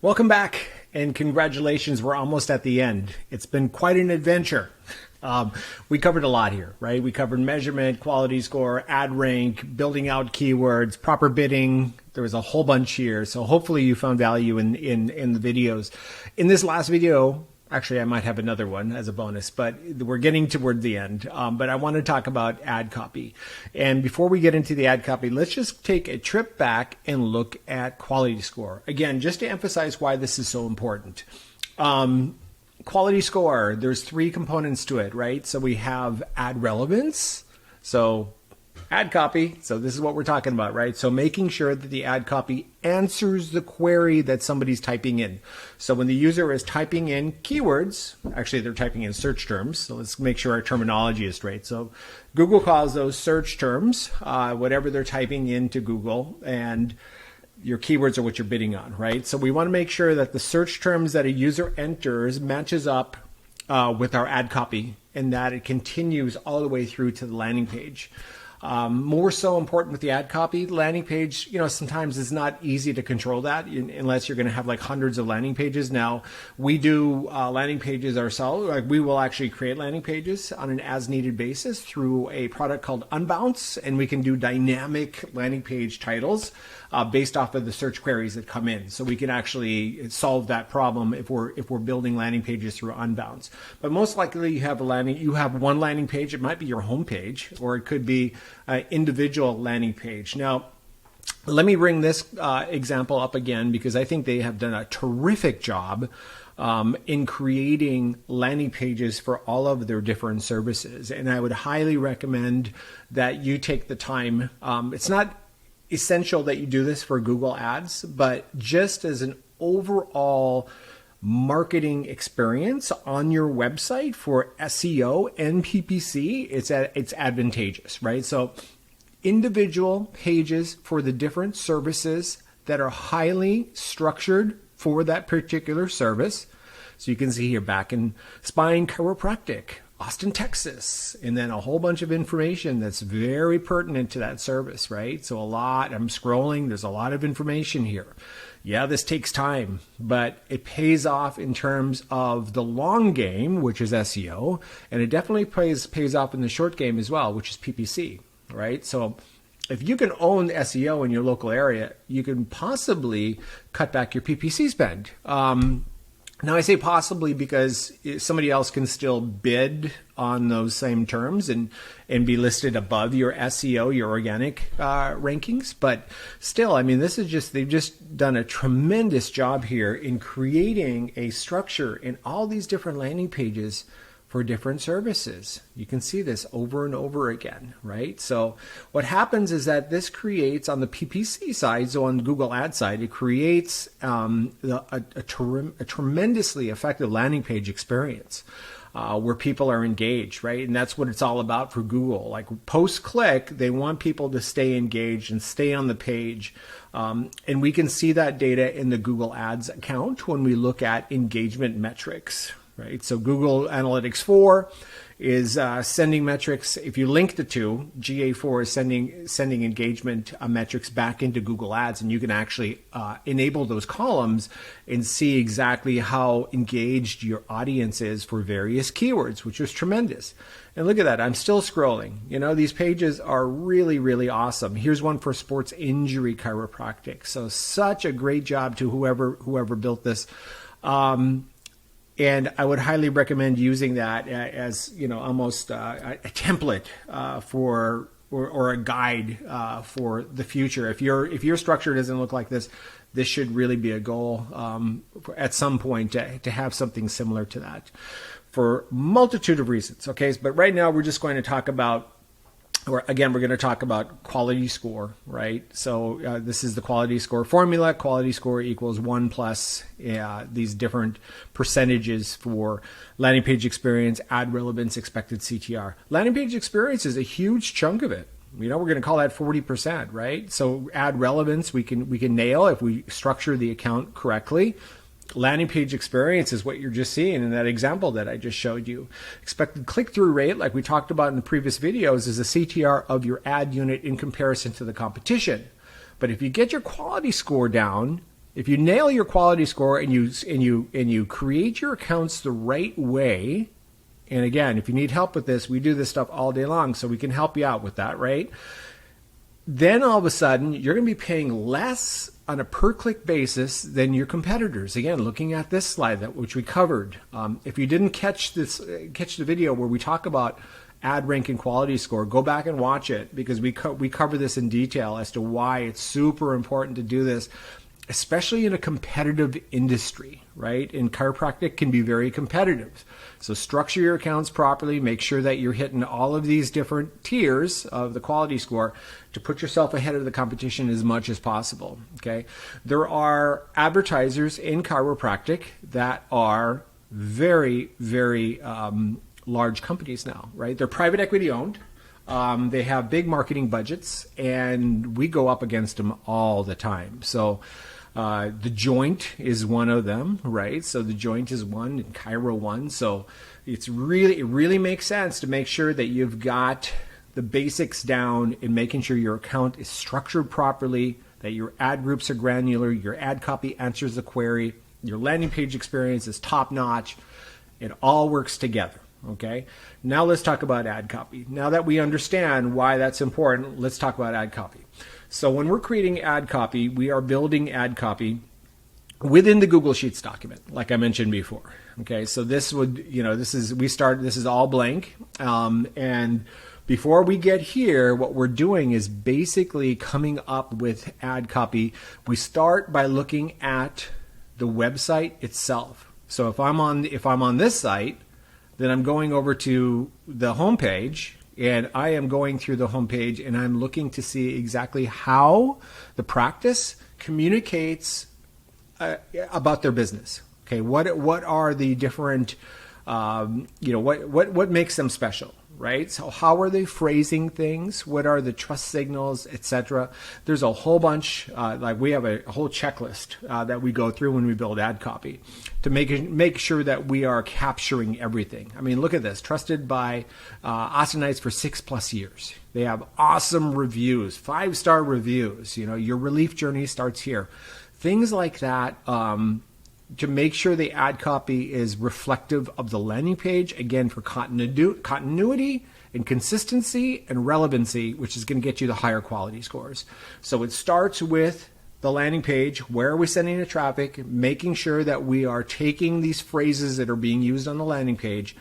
Welcome back and congratulations. We're almost at the end. It's been quite an adventure. We covered a lot here, right? We covered measurement, quality score, ad rank, building out keywords, proper bidding. There was a whole bunch here. So hopefully you found value in the videos. In this last video, actually, I might have another one as a bonus, but we're getting toward the end. But I want to talk about ad copy. And before we get into the ad copy, let's just take a trip back and look at quality score. Again, just to emphasize why this is so important. Quality score, there's three components to it, right? So we have ad relevance, so ad copy. So this is what we're talking about, right? So making sure that the ad copy answers the query that somebody's typing in. So when the user is typing in keywords, actually they're typing in search terms. So let's make sure our terminology is straight. So Google calls those search terms, whatever they're typing into Google, and your keywords are what you're bidding on, right? So we want to make sure that the search terms that a user enters matches up with our ad copy and that it continues all the way through to the landing page. More so important with the ad copy, landing page, sometimes it's not easy to control that unless you're going to have like hundreds of landing pages. Now, we do landing pages ourselves. Like we will actually create landing pages on an as needed basis through a product called Unbounce, and we can do dynamic landing page titles based off of the search queries that come in. So we can actually solve that problem if we're building landing pages through Unbounce. But most likely you have one landing page. It might be your home page, or it could be an individual landing page. Now, let me bring this example up again because I think they have done a terrific job in creating landing pages for all of their different services. And I would highly recommend that you take the time. It's not essential that you do this for Google Ads, but just as an overall marketing experience on your website for SEO and PPC, it's advantageous, right? So individual pages for the different services that are highly structured for that particular service. So you can see here back in spine chiropractic, Austin, Texas, and then a whole bunch of information that's very pertinent to that service, right? So I'm scrolling, there's a lot of information here. Yeah, this takes time, but it pays off in terms of the long game, which is SEO, and it definitely pays off in the short game as well, which is PPC, right? So if you can own SEO in your local area, you can possibly cut back your PPC spend. Now, I say possibly because somebody else can still bid on those same terms and be listed above your SEO, your organic rankings. But still, I mean, they've just done a tremendous job here in creating a structure in all these different landing pages for different services. You can see this over and over again, right? So what happens is that this creates on the PPC side, so on the Google Ad side, it creates a tremendously effective landing page experience where people are engaged, right? And that's what it's all about for Google. Like post-click, they want people to stay engaged and stay on the page. And we can see that data in the Google Ads account when we look at engagement metrics, right? So Google Analytics 4 is sending metrics. If you link the two, GA4 is sending engagement metrics back into Google Ads, and you can actually enable those columns and see exactly how engaged your audience is for various keywords, which is tremendous. And look at that, I'm still scrolling. These pages are really, really awesome. Here's one for sports injury chiropractic. So such a great job to whoever built this. And I would highly recommend using that as, almost a template for or a guide for the future. If your structure doesn't look like this, this should really be a goal at some point to have something similar to that for multitude of reasons. Okay, but right now we're just going to talk about. We're going to talk about quality score, right? So this is the quality score formula. Quality score equals 1 plus these different percentages for landing page experience, ad relevance, expected CTR. Landing page experience is a huge chunk of it. We're going to call that 40%, right? So ad relevance we can nail if we structure the account correctly. Landing page experience is what you're just seeing in that example that I just showed you. Expected click-through rate, like we talked about in the previous videos, is the CTR of your ad unit in comparison to the competition. But if you get your quality score down, if you nail your quality score and you create your accounts the right way, and again, if you need help with this, we do this stuff all day long, so we can help you out with that, right? Then all of a sudden, you're going to be paying less on a per-click basis than your competitors. Again, looking at this slide which we covered. If you didn't catch the video where we talk about ad rank and quality score, go back and watch it, because we cover this in detail as to why it's super important to do this, especially in a competitive industry, right? And chiropractic can be very competitive. So structure your accounts properly, make sure that you're hitting all of these different tiers of the quality score to put yourself ahead of the competition as much as possible, okay? There are advertisers in chiropractic that are very, very large companies now, right? They're private equity owned. They have big marketing budgets, and we go up against them all the time. So The Joint is one of them, right? So The Joint is one, and Chiro one. So it really makes sense to make sure that you've got the basics down in making sure your account is structured properly, that your ad groups are granular, your ad copy answers the query, your landing page experience is top notch. It all works together. Okay, now let's talk about ad copy. Now that we understand why that's important, let's talk about ad copy. So when we're creating ad copy, we are building ad copy within the Google Sheets document, like I mentioned before. Okay, so this would, this is all blank. And before we get here, what we're doing is basically coming up with ad copy. We start by looking at the website itself. So if I'm on this site, then I'm going over to the homepage, and I am going through the homepage, and I'm looking to see exactly how the practice communicates about their business. Okay, what are the different, what makes them special, right? So how are they phrasing things? What are the trust signals, etc.? There's a whole bunch, like we have a whole checklist that we go through when we build ad copy to make sure that we are capturing everything. I mean, look at this, trusted by Austinites for 6+ years. They have awesome reviews, 5-star reviews. Your relief journey starts here. Things like that. To make sure the ad copy is reflective of the landing page, again, for continuity and consistency and relevancy, which is going to get you the higher quality scores. So it starts with the landing page. Where are we sending the traffic? Making sure that we are taking these phrases that are being used on the landing page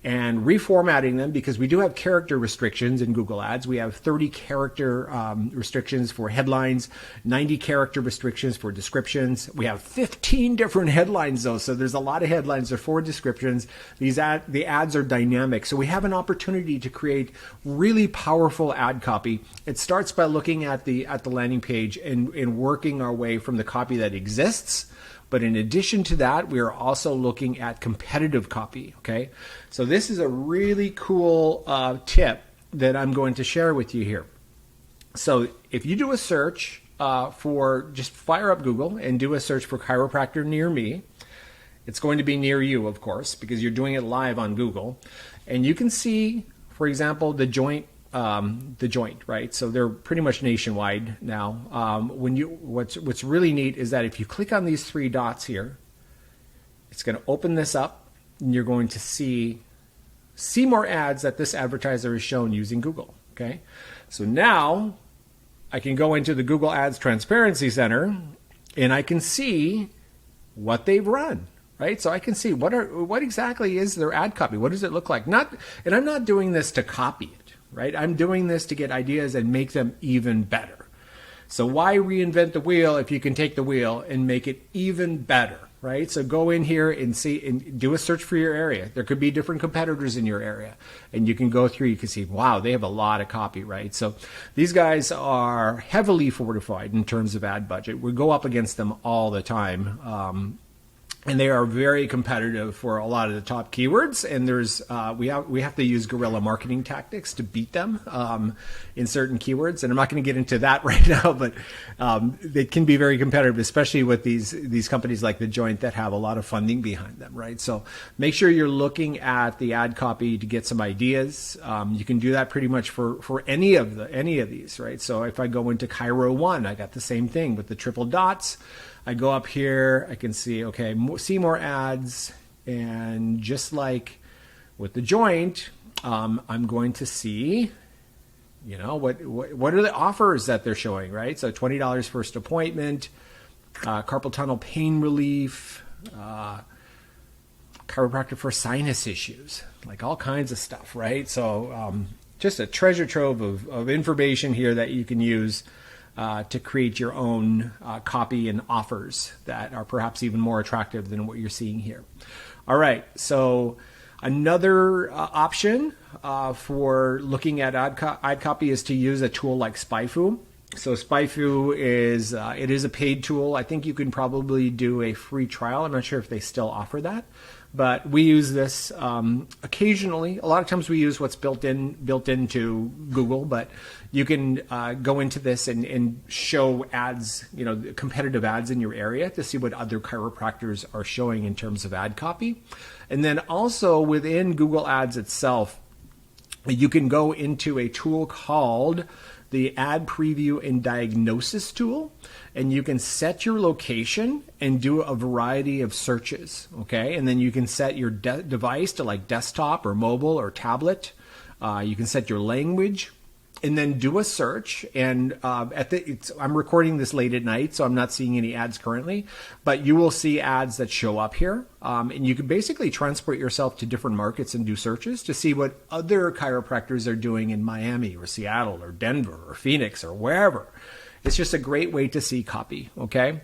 and reformatting them, because we do have character restrictions in Google Ads. We have 30 character restrictions for headlines, 90 character restrictions for descriptions. We have 15 different headlines though, so there's a lot of headlines. There are 4 descriptions. The ads are dynamic, so we have an opportunity to create really powerful ad copy. It starts by looking at the landing page and working our way from the copy that exists. But in addition to that, we are also looking at competitive copy, okay? So this is a really cool tip that I'm going to share with you here. So if you do a search just fire up Google and do a search for chiropractor near me. It's going to be near you, of course, because you're doing it live on Google. And you can see, for example, the Joint, right? So they're pretty much nationwide now. What's really neat is that if you click on these 3 dots here, it's going to open this up, and you're going to see more ads that this advertiser has shown using Google. Okay, so now I can go into the Google Ads Transparency Center, and I can see what they've run. Right, so I can see what exactly is their ad copy. What does it look like? And I'm not doing this to copy it. Right? I'm doing this to get ideas and make them even better. So why reinvent the wheel if you can take the wheel and make it even better, right? So go in here and see and do a search for your area. There could be different competitors in your area, and you can go through, you can see, wow, they have a lot of copy, right? So these guys are heavily fortified in terms of ad budget. We go up against them all the time. And they are very competitive for a lot of the top keywords. And there's we have to use guerrilla marketing tactics to beat them in certain keywords. And I'm not going to get into that right now, but they can be very competitive, especially with these companies like The Joint that have a lot of funding behind them, right? So make sure you're looking at the ad copy to get some ideas. You can do that pretty much for any of these, right? So if I go into Chiro 1, I got the same thing with the triple dots. I go up here, I can see, okay, see more ads. And just like with the joint, I'm going to see, you know, what are the offers that they're showing, right? So $20 first appointment, carpal tunnel pain relief, chiropractor for sinus issues, like all kinds of stuff, right? So just a treasure trove of information here that you can use to create your own copy and offers that are perhaps even more attractive than what you're seeing here. All right, so another option for looking at ad copy is to use a tool like SpyFu. So SpyFu is it is a paid tool. I think you can probably do a free trial. I'm not sure if they still offer that, but we use this occasionally. A lot of times we use what's built into Google, but you can go into this and show ads, you know, competitive ads in your area to see what other chiropractors are showing in terms of ad copy. And then also within Google Ads itself, you can go into a tool called the Ad Preview and Diagnosis tool, and you can set your location and do a variety of searches, okay? And then you can set your device to like desktop or mobile or tablet. You can set your language and then do a search. And I'm recording this late at night, so I'm not seeing any ads currently, but you will see ads that show up here. And you can basically transport yourself to different markets and do searches to see what other chiropractors are doing in Miami or Seattle or Denver or Phoenix or wherever. It's just a great way to see copy, okay?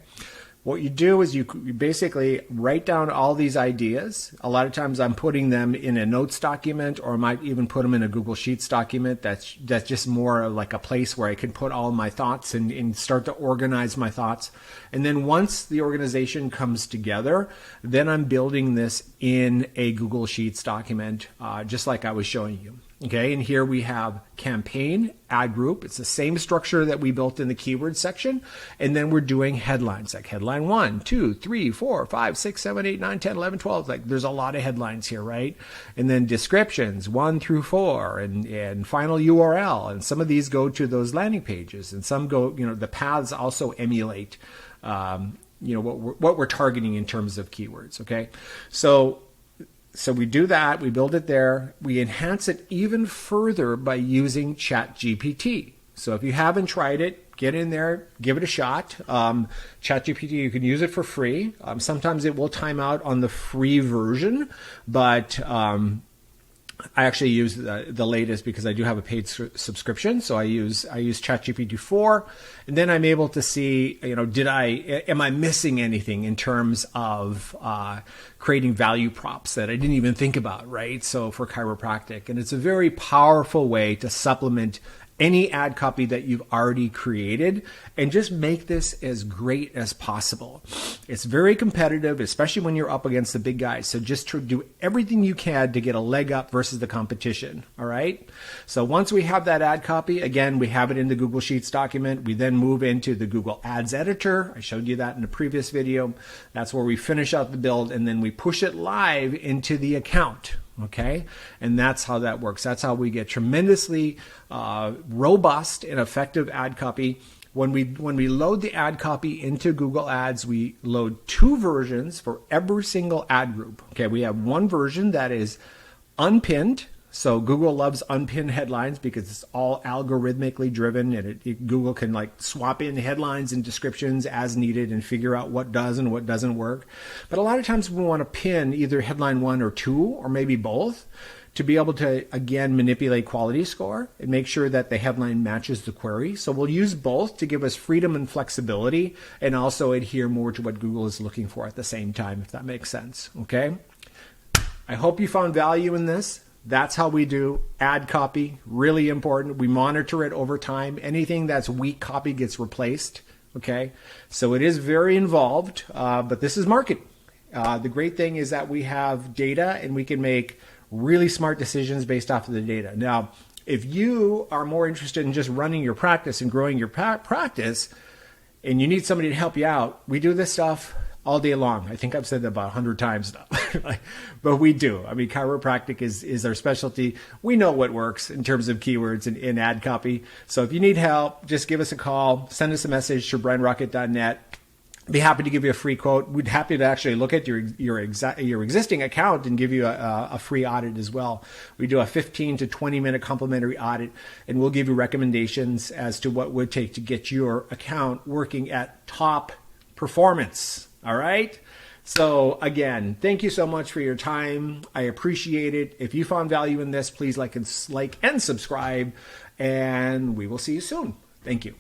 What you do is you basically write down all these ideas. A lot of times I'm putting them in a notes document, or I might even put them in a Google Sheets document. That's just more like a place where I can put all my thoughts and start to organize my thoughts. And then once the organization comes together, then I'm building this in a Google Sheets document, just like I was showing you. Okay, and here we have campaign, ad group. It's the same structure that we built in the keyword section. And then we're doing headlines, like headline 1, 2, 3, 4, 5, 6, 7, 8, 9, 10, 11, 12. Like there's a lot of headlines here, right? And then descriptions 1 through 4 and final URL. And some of these go to those landing pages, and some go, you know, the paths also emulate, you know, what we're targeting in terms of keywords. Okay, so we do that, we build it there, we enhance it even further by using ChatGPT. So if you haven't tried it, get in there, give it a shot. ChatGPT, you can use it for free. Sometimes it will time out on the free version, but I actually use the latest because I do have a paid subscription. So I use ChatGPT 4, and then I'm able to see, you know, am I missing anything in terms of creating value props that I didn't even think about, right? So for chiropractic, and it's a very powerful way to supplement any ad copy that you've already created and just make this as great as possible. It's very competitive, especially when you're up against the big guys. So just do everything you can to get a leg up versus the competition. All right. So once we have that ad copy, again, we have it in the Google Sheets document. We then move into the Google Ads Editor. I showed you that in the previous video. That's where we finish out the build, and then we push it live into the account. Okay, and that's how that works. That's how we get tremendously robust and effective ad copy. When we load the ad copy into Google Ads, we load 2 versions for every single ad group. Okay, we have one version that is unpinned. So Google loves unpinned headlines because it's all algorithmically driven, and Google can like swap in headlines and descriptions as needed and figure out what does and what doesn't work. But a lot of times we want to pin either headline 1 or 2 or maybe both to be able to, again, manipulate quality score and make sure that the headline matches the query. So we'll use both to give us freedom and flexibility and also adhere more to what Google is looking for at the same time, if that makes sense. Okay. I hope you found value in this. That's how we do ad copy. Really important. We monitor it over time. Anything that's weak copy gets replaced. Okay. So it is very involved, but this is marketing. The great thing is that we have data and we can make really smart decisions based off of the data. Now, if you are more interested in just running your practice and growing your practice and you need somebody to help you out, we do this stuff all day long. I think I've said that about 100 times now, but we do. I mean, chiropractic is our specialty. We know what works in terms of keywords and ad copy. So if you need help, just give us a call, send us a message to brianrocket.net. Be happy to give you a free quote. We'd happy to actually look at your existing account and give you a free audit as well. We do a 15 to 20 minute complimentary audit, and we'll give you recommendations as to what would take to get your account working at top performance. All right. So again, thank you so much for your time. I appreciate it. If you found value in this, please like and subscribe, and we will see you soon. Thank you.